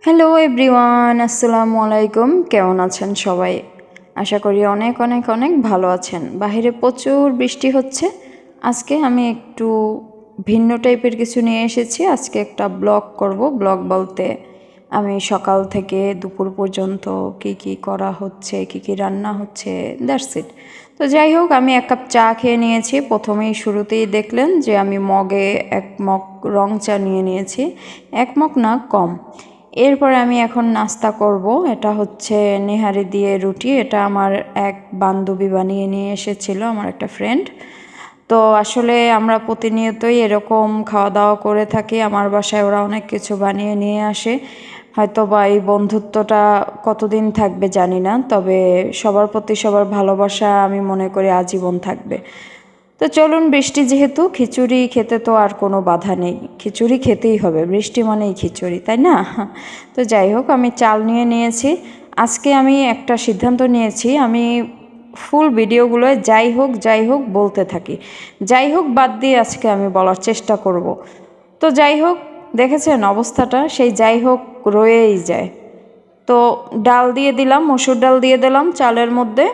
Hello everyone, আসসালামু আলাইকুম। কেমন আছেন সবাই? আশা করি অনেক অনেক অনেক ভালো আছেন। বাহিরে প্রচুর বৃষ্টি হচ্ছে। আজকে আমি একটু ভিন্ন টাইপের কিছু নিয়ে এসেছি। আজকে একটা ব্লগ করব। ব্লগ বলতে আমি সকাল থেকে দুপুর পর্যন্ত কি কি করা হচ্ছে, কি কি রান্না হচ্ছে, দ্যাটস ইট। তো যাই হোক, আমি এক কাপ চা খেয়ে নিয়েছি। প্রথমেই শুরুতেই দেখলেন যে আমি মগে এক মগ রং চা নিয়ে নিয়েছি। এক মগ না, কম। এরপরে আমি এখন নাস্তা করব। এটা হচ্ছে নেহারি দিয়ে রুটি। এটা আমার এক বান্ধবী বানিয়ে নিয়ে এসেছিল, আমার একটা ফ্রেন্ড। তো আসলে আমরা প্রতিনিয়তই এরকম খাওয়া দাওয়া করে থাকি। আমার বাসায় ওরা অনেক কিছু বানিয়ে নিয়ে আসে। হয়তো বা এই বন্ধুত্বটা কতদিন থাকবে জানি না, তবে সবার প্রতি সবার ভালোবাসা আমি মনে করি আজীবন থাকবে। তো চলুন, বৃষ্টি যেহেতু, খিচুড়ি খেতে তো আর কোনো বাধা নেই। খিচুড়ি খেতেই হবে, বৃষ্টি মানেই খিচুড়ি, তাই না? তো যাই হোক, আমি চাল নিয়ে নিয়েছি। আজকে আমি একটা সিদ্ধান্ত নিয়েছি, আমি ফুল ভিডিওগুলোয় যাই হোক বলতে থাকি। যাই হোক বাদ দিয়ে আজকে আমি বলার চেষ্টা করব। তো যাই হোক, দেখেছেন অবস্থাটা, সেই যাই হোক রয়েই যায়। তো ডাল দিয়ে দিলাম, মসুর ডাল দিয়ে দিলাম চালের মধ্যে।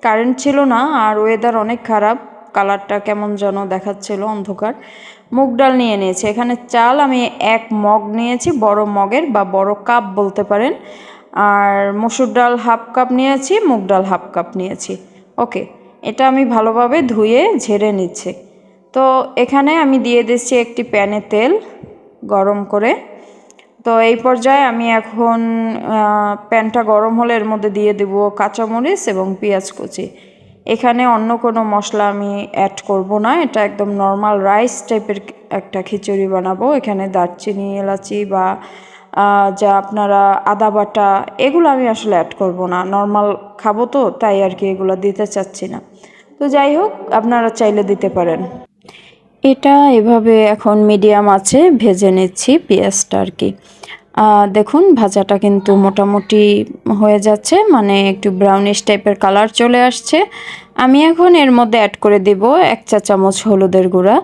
কারেন্ট ছিল না, আর ওয়েদার অনেক খারাপ, কালারটা কেমন যেন দেখাচ্ছিল, অন্ধকার। মুগ ডাল নিয়ে নিয়েছি। এখানে চাল আমি এক মগ নিয়েছি, বড় মগের বা বড় কাপ বলতে পারেন। আর মসুর ডাল হাফ কাপ নিয়েছি, মুগ ডাল হাফ কাপ নিয়েছি। ওকে, এটা আমি ভালোভাবে ধুয়ে ঝেড়ে নিচ্ছি। তো এখানে আমি দিয়ে দিচ্ছি একটি প্যানে তেল গরম করে। তো এই পর্যায়ে আমি এখন প্যানটা গরম হলে এর মধ্যে দিয়ে দেব কাঁচামরিচ এবং পেঁয়াজ কুচি। এখানে অন্য কোনো মশলা আমি অ্যাড করব না, এটা একদম নর্মাল রাইস টাইপের একটা খিচুড়ি বানাবো। এখানে দারচিনি, এলাচি বা যা আপনারা আদা বাটা, এগুলো আমি আসলে অ্যাড করব না। নর্মাল খাবো তো, তাই আর কি এগুলো দিতে চাচ্ছি না। তো যাই হোক, আপনারা চাইলে দিতে পারেন। এটা এভাবে এখন মিডিয়াম আছে ভেজে নিচ্ছি পেঁয়াজটা আর কি। দেখুন ভাজাটা কিন্তু মোটামুটি হয়ে যাচ্ছে, মানে একটু ব্রাউনিশ টাইপের কালার চলে আসছে। আমি এখন এর মধ্যে অ্যাড করে দেব 1 চা চামচ হলুদের গুঁড়া।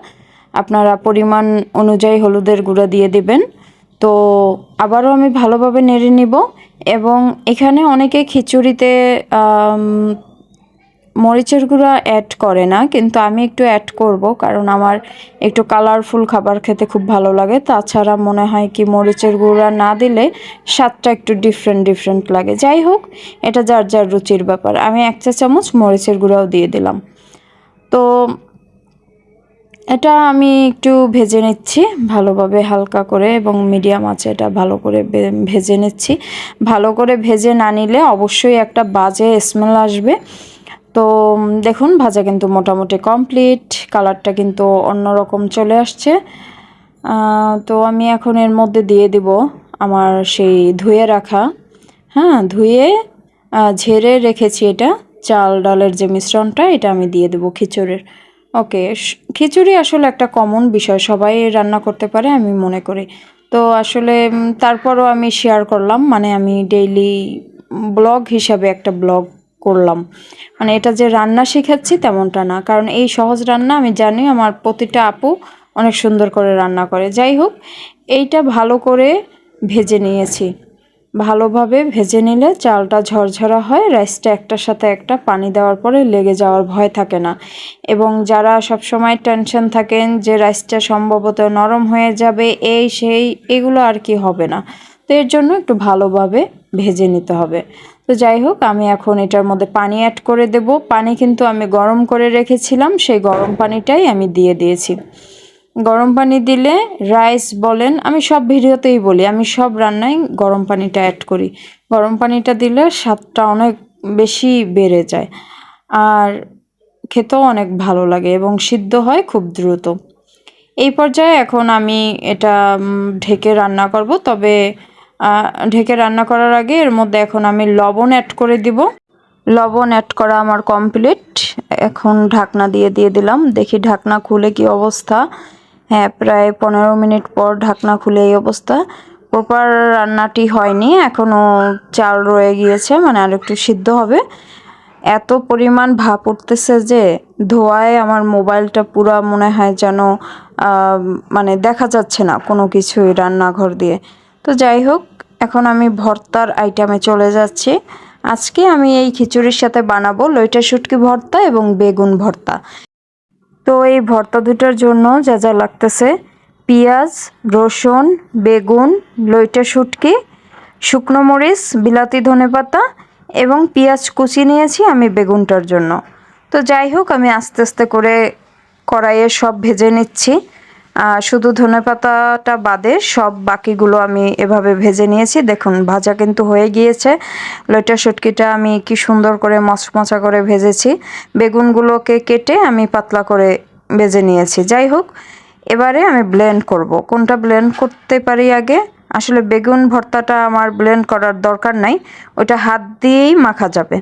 আপনারা পরিমাণ অনুযায়ী হলুদের গুঁড়া দিয়ে দিবেন। তো আবারও আমি ভালোভাবে নেড়ে নিব। এবং এখানে অনেকে খিচুড়িতে মরিচের গুঁড়া অ্যাড করে না, কিন্তু আমি একটু অ্যাড করব, কারণ আমার একটু কালারফুল খাবার খেতে খুব ভালো লাগে। তাছাড়া মনে হয় কি মরিচের গুঁড়া না দিলে স্বাদটা একটু ডিফারেন্ট লাগে। যাই হোক, এটা যার যার রুচির ব্যাপার। আমি 1 চা চামচ মরিচের গুঁড়াও দিয়ে দিলাম। তো এটা আমি একটু ভেজে নিচ্ছি ভালোভাবে, হালকা করে এবং মিডিয়াম আঁচে এটা ভালো করে ভেজে নিচ্ছি। ভালো করে ভেজে না নিলে অবশ্যই একটা বাজে স্মেল আসবে। তো দেখুন ভাজা কিন্তু মোটামুটি কমপ্লিট, কালারটা কিন্তু অন্যরকম চলে আসছে। তো আমি এখন এর মধ্যে দিয়ে দিব আমার সেই ধুয়ে রাখা, ধুয়ে ঝেড়ে রেখেছি এটা চাল ডালের যে মিশ্রণটা, এটা আমি দিয়ে দেবো খিচুড়ির। ওকে, খিচুড়ি আসলে একটা কমন বিষয়, সবাই রান্না করতে পারে আমি মনে করি। তো আসলে তারপরও আমি শেয়ার করলাম, মানে আমি ডেইলি ব্লগ হিসাবে একটা ব্লগ করলাম। মানে এটা যে রান্না শেখাচ্ছি তেমনটা না, কারণ এই সহজ রান্না আমি জানি আমার প্রতিটা আপু অনেক সুন্দর করে রান্না করে। যাই হোক, এইটা ভালো করে ভেজে নিয়েছি। ভালোভাবে ভেজে নিলে চালটা ঝরঝরা হয়, রাইসটা একটার সাথে একটা পানি দেওয়ার পরে লেগে যাওয়ার ভয় থাকে না। এবং যারা সবসময় টেনশন থাকেন যে রাইসটা সম্ভবত নরম হয়ে যাবে, এই সেই, এগুলো আর কি হবে না। তো এর জন্য একটু ভালোভাবে ভেজে নিতে হবে। তো যাই হোক, আমি এখন এটার মধ্যে পানি অ্যাড করে দেব। পানি কিন্তু আমি গরম করে রেখেছিলাম, সেই গরম পানিটাই আমি দিয়ে দিয়েছি। গরম পানি দিলে রাইস বলেন, আমি সব ভিডিওতেই বলি আমি সব রান্নায় গরম পানিটা অ্যাড করি। গরম পানিটা দিলে স্বাদটা অনেক বেশি বেড়ে যায়, আর খেতেও অনেক ভালো লাগে এবং সিদ্ধ হয় খুব দ্রুত। এই পর্যায়ে এখন আমি এটা ঢেকে রান্না করব। তবে ঢেকে রান্না করার আগে এর মধ্যে এখন আমি লবণ অ্যাড করে দিব। লবণ অ্যাড করা আমার কমপ্লিট। এখন ঢাকনা দিয়ে দিলাম, দেখি ঢাকনা খুলে কি অবস্থা। হ্যাঁ, প্রায় 15 মিনিট পর ঢাকনা খুলে এই অবস্থা। প্রপার রান্নাটি হয়নি, এখনও চাল রয়ে গিয়েছে, মানে আর একটু সিদ্ধ হবে। এত পরিমাণ ভাপ উঠতেছে যে ধোঁয়ায় আমার মোবাইলটা পুরা মনে হয় যেন মানে দেখা যাচ্ছে না কোনো কিছুই রান্নাঘর দিয়ে। তো যাই হোক, এখন আমি ভর্তার আইটেমে চলে যাচ্ছি। আজকে আমি এই খিচুড়ির সাথে বানাবো লইটা শুটকি ভর্তা এবং বেগুন ভর্তা। তো এই ভর্তা দুটার জন্য যা যা লাগতেছে: পেঁয়াজ, রসুন, বেগুন, লইটা শুটকি, শুকনো মরিচ, বিলাতি ধনেপাতা এবং পেঁয়াজ কুচি নিয়েছি আমি বেগুনটার জন্য। তো যাই হোক, আমি আস্তে আস্তে করে কড়াইয়ে সব ভেজে নিচ্ছি। শুধু ধনেপাতাটা বাদে সব বাকিগুলো আমি এভাবে ভেজে নিয়েছি। দেখুন ভাজা কিন্তু হয়ে গিয়েছে। লইটা শুটকিটা আমি কি সুন্দর করে মচমচা করে ভেজেছি। বেগুনগুলোকে কেটে আমি পাতলা করে ভেজে নিয়েছি। যাই হোক, এবারে আমি ব্লেন্ড করব। কোনটা ব্লেন্ড করতে পারি আগে? আসলে বেগুন ভর্তাটা আমার ব্লেন্ড করার দরকার নাই, ওটা হাত দিয়েই মাখা যাবে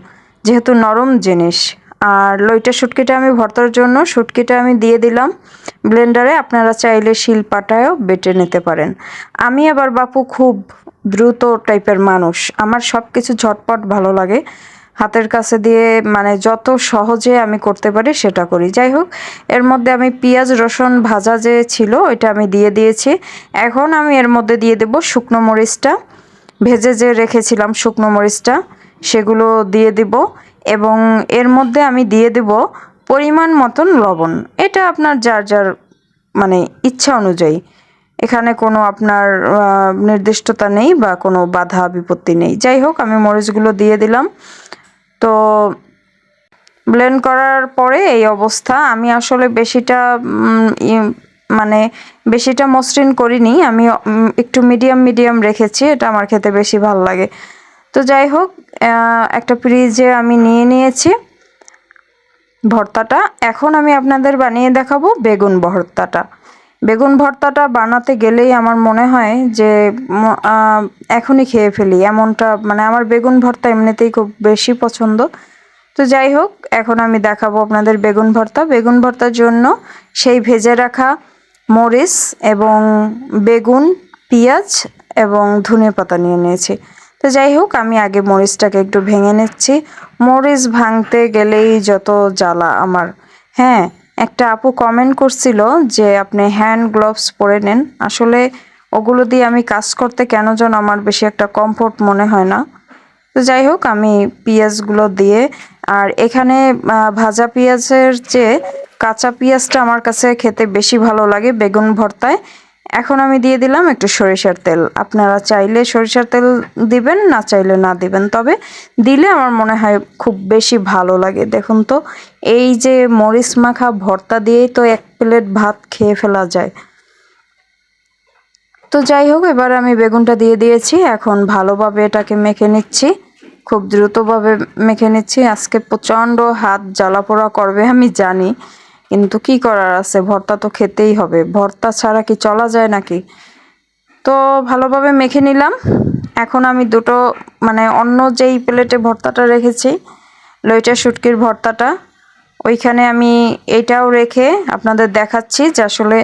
যেহেতু নরম জিনিস। আর লইটা শুটকিটা আমি ভর্তার জন্য শুটকিটা আমি দিয়ে দিলাম ব্লেন্ডারে। আপনারা চাইলে শিলপাটায়ও বেটে নিতে পারেন। আমি আবার বাপু খুব দ্রুত টাইপের মানুষ, আমার সব কিছু ঝটপট ভালো লাগে, হাতের কাছে দিয়ে মানে যত সহজে আমি করতে পারি সেটা করি। যাই হোক, এর মধ্যে আমি পেঁয়াজ রসুন ভাজা যে ছিল ওইটা আমি দিয়ে দিয়েছি। এখন আমি এর মধ্যে দিয়ে দেব শুকনো মরিচটা, ভেজে যে রেখেছিলাম শুকনো মরিচটা সেগুলো দিয়ে দিব। এবং এর মধ্যে আমি দিয়ে দেব পরিমাণ মতন লবণ। এটা আপনার যার যার মানে ইচ্ছা অনুযায়ী, এখানে কোনো আপনার নির্দিষ্টতা নেই বা কোনো বাধা বিপত্তি নেই। যাই হোক, আমি মরিচগুলো দিয়ে দিলাম। তো ব্লেন্ড করার পরে এই অবস্থা। আমি আসলে বেশিটা মানে বেশিটা মসৃণ করিনি, আমি একটু মিডিয়াম মিডিয়াম রেখেছি, এটা আমার খেতে বেশি ভালো লাগে। তো যাই হোক, একটা ফ্রিজে আমি নিয়ে নিয়েছি ভর্তাটা। এখন আমি আপনাদের বানিয়ে দেখাবো বেগুন ভর্তাটা। বেগুন ভর্তাটা বানাতে গেলেই আমার মনে হয় যে এখনই খেয়ে ফেলি এমনটা, মানে আমার বেগুন ভর্তা এমনিতেই খুব বেশি পছন্দ। তো যাই হোক, এখন আমি দেখাবো আপনাদের বেগুন ভর্তা। বেগুন ভর্তার জন্য সেই ভেজে রাখা মরিচ এবং বেগুন, পেঁয়াজ এবং ধনেপাতা নিয়ে নিয়েছি। তো যাই হোক, আমি আগে মরিচটাকে একটু ভেঙে নিচ্ছি। মরিচ ভাঙতে গেলেই যত জ্বালা আমার। হ্যাঁ, একটা আপু কমেন্ট করছিল যে আপনি হ্যান্ড গ্লোভস পরে নেন। আসলে ওগুলো দিয়ে আমি কাজ করতে কেন যেন আমার বেশি একটা কমফোর্ট মনে হয় না। তো যাই হোক, আমি পেঁয়াজগুলো দিয়ে, আর এখানে ভাজা পেঁয়াজের চেয়ে কাঁচা পেঁয়াজটা আমার কাছে খেতে বেশি ভালো লাগে বেগুন ভর্তায়। এখন আমি দিয়ে দিলাম একটু সরিষার তেল। আপনারা চাইলে সরিষার তেল দিবেন, না চাইলে না দিবেন, তবে দিলে আমার মনে হয় খুব বেশি ভালো লাগে। দেখুন তো, এই যে মরিচ মাখা ভর্তা দিয়েই তো এক প্লেট ভাত খেয়ে ফেলা যায়। তো যাই হোক, এবার আমি বেগুনটা দিয়ে দিয়েছি। এখন ভালোভাবে এটাকে মেখে নিচ্ছি, খুব দ্রুতভাবে মেখে নিচ্ছি। আজকে প্রচণ্ড হাত জ্বালা পোড়া করবে আমি জানি, কিন্তু কি করার আছে, ভর্তা তো খেতেই হবে, ভর্তা ছাড়া কি চলা যায় নাকি। তো ভালোভাবে মেখে নিলাম। এখন আমি দুটো মানে অন্য যেই প্লেটে ভর্তাটা রেখেছি লইটা শুটকির ভর্তাটা, ওইখানে আমি এইটাও রেখে আপনাদের দেখাচ্ছি যে আসলে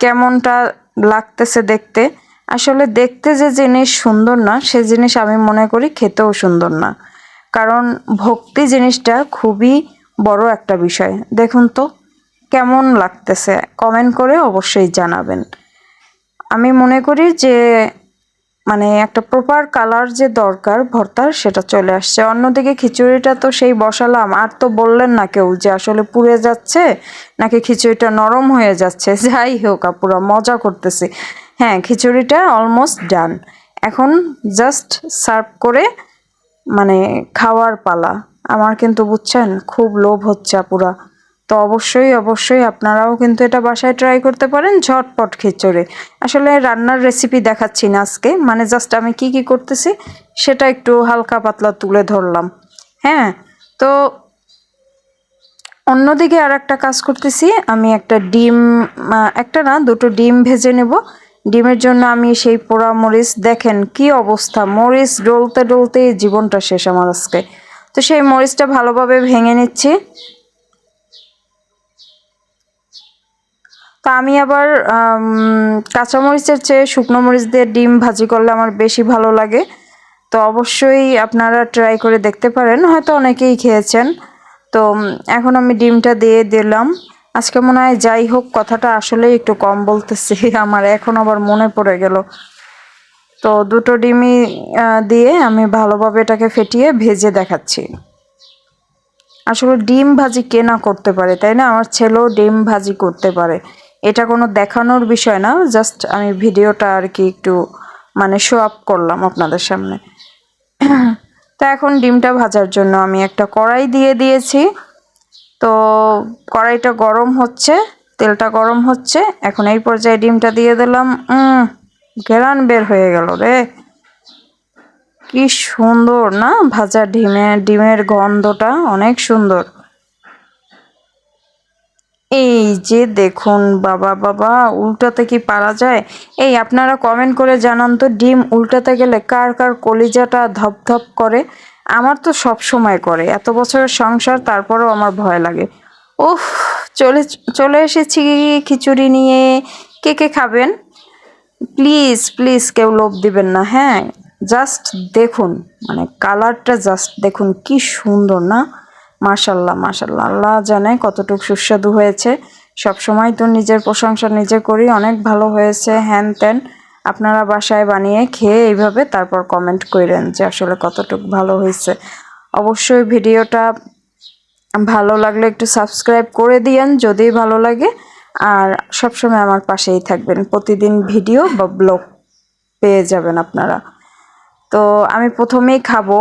কেমনটা লাগতেছে দেখতে। আসলে দেখতে যে জিনিস সুন্দর না, সে জিনিস আমি মনে করি খেতেও সুন্দর না। কারণ ভক্তি জিনিসটা খুবই বড় একটা বিষয়। দেখুন তো কেমন লাগতেছে, কমেন্ট করে অবশ্যই জানাবেন। আমি মনে করি যে মানে একটা প্রপার কালার যে দরকার ভর্তার, সেটা চলে আসছে। অন্যদিকে খিচুড়িটা তো সেই বসালাম, আর তো বললেন না কেউ যে আসলে পুড়ে যাচ্ছে নাকি খিচুড়িটা নরম হয়ে যাচ্ছে। যাই হোক, আপুরা মজা করতেছি। হ্যাঁ, খিচুড়িটা অলমোস্ট ডান। এখন জাস্ট সার্ভ করে মানে খাওয়ার পালা। আমার কিন্তু বুঝছেন খুব লোভ হচ্ছে আপুরা। তো অবশ্যই অবশ্যই আপনারাও কিন্তু এটা বাসায় ট্রাই করতে পারেন, ঝটপট খিচুড়ি। আসলে রান্নার রেসিপি দেখাচ্ছি না আজকে, মানে জাস্ট আমি কি কি করতেছি সেটা একটু হালকা পাতলা তুলে ধরলাম। হ্যাঁ, তো অন্যদিকে আর একটা কাজ করতেছি, আমি একটা ডিম, একটা না দুটো ডিম ভেজে নেব। ডিমের জন্য আমি সেই পোড়া মরিচ, দেখেন কি অবস্থা, মরিচ ডলতে ডলতে জীবনটা শেষ আমার আজকে। তো সেই মরিচটা ভালোভাবে ভেঙে নিচ্ছি। তো আমি আবার কাঁচামরিচের চেয়ে শুকনো মরিচ দিয়ে ডিম ভাজি করলে আমার বেশি ভালো লাগে। তো অবশ্যই আপনারা ট্রাই করে দেখতে পারেন, হয়তো অনেকেই খেয়েছেন। তো এখন আমি ডিমটা দিয়ে দিলাম। আজকে মনে হয় যাই হোক কথাটা আসলেই একটু কম বলতেছি আমার এখন আবার মনে পড়ে গেল। তো দুটো ডিমই দিয়ে আমি ভালোভাবে এটাকে ফেটিয়ে ভেজে দেখাচ্ছি। আসলে ডিম ভাজি কে না করতে পারে, তাই না? আমার ছেলেও ডিম ভাজি করতে পারে। এটা কোনো দেখানোর বিষয় না, জাস্ট আমি ভিডিওটা আর কি একটু মানে শো আপ করলাম আপনাদের সামনে। তো এখন ডিমটা ভাজার জন্য আমি একটা কড়াই দিয়ে দিয়েছি। তো কড়াইটা গরম হচ্ছে, তেলটা গরম হচ্ছে, এখন এই পর্যায়ে ডিমটা দিয়ে দিলাম। ঘেরান বের হয়ে গেল রে, কি সুন্দর না ভাজা ডিমের গন্ধটা অনেক সুন্দর। এই যে দেখুন, বাবা বাবা, উল্টাতে কি পারা যায়? এই আপনারা কমেন্ট করে জানান তো, ডিম উল্টাতে গেলে কার কার কলিজাটা ধপধপ করে? আমার তো সব সময় করে, এত বছরের সংসার তারপরেও আমার ভয় লাগে। উফ, চলে চলে এসেছি খিচুড়ি নিয়ে। কে কে খাবেন? প্লিজ প্লিজ কেউ লোভ দিবেন না, হ্যাঁ। জাস্ট দেখুন, মানে কালারটা জাস্ট দেখুন, কি সুন্দর না? মাশাল্লাহ মাশাল্লাহ, আল্লাহ জানে কতটুকু সুস্বাদু হয়েছে। সব সময় তো নিজের প্রশংসা নিজে করি, অনেক ভালো হয়েছে হ্যান ত্যান। আপনারা বাসায় বানিয়ে খেয়ে এইভাবে তারপর কমেন্ট করেন যে আসলে কতটুকু ভালো হয়েছে। অবশ্যই ভিডিওটা ভালো লাগলে একটু সাবস্ক্রাইব করে দিয়েন যদি ভালো লাগে, আর সবসময় আমার পাশেই থাকবেন, প্রতিদিন ভিডিও বা ব্লগ পেয়ে যাবেন আপনারা। তো আমি প্রথমেই খাবো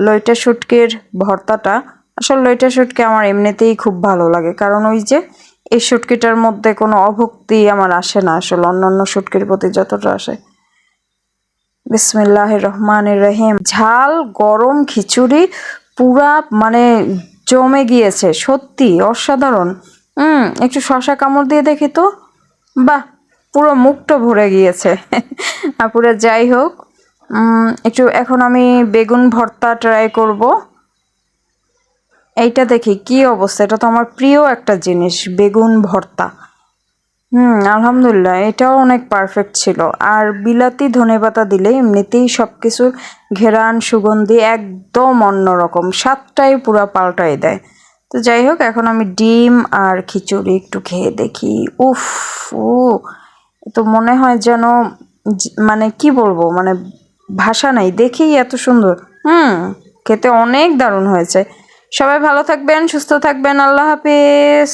লইটা শুটকির ভর্তাটা। আসলে লইটা শুটকি আমার এমনিতেই খুব ভালো লাগে, কারণ ওই যে এই শুটকিটার মধ্যে কোনো অভক্তি আমার আসে না আসলে অন্যান্য শুটকির প্রতি যতটা আসে। বিসমিল্লাহির রহমানির রহিম। ঝাল গরম খিচুড়ি পুরা মানে জমে গিয়েছে, সত্যি অসাধারণ। একটু শশা কামড় দিয়ে দেখি তো, বাহ, পুরো মুখটা ভরে গিয়েছে। পুরো যাই হোক, একটু এখন আমি বেগুন ভর্তা ট্রাই করব। এইটা দেখি কি অবস্থা, এটা তো আমার প্রিয় একটা জিনিস, বেগুন ভর্তা। আলহামদুলিল্লাহ, এটাও অনেক পারফেক্ট ছিল। আর বিলাতি ধনেপাতা দিলে এমনিতেই সব কিছুর ঘেরান সুগন্ধি একদম অন্যরকম, স্বাদটাই পুরা পাল্টাই দেয়। তো যাই হোক, এখন আমি ডিম আর খিচুড়ি একটু খেয়ে দেখি। উফ, ও তো মনে হয় যেন মানে কি বলবো, মানে ভাষা নাই, দেখেই এত সুন্দর। খেতে অনেক দারুণ হয়েছে। সবাই ভালো থাকবেন, সুস্থ থাকবেন, আল্লাহ হাফেজ।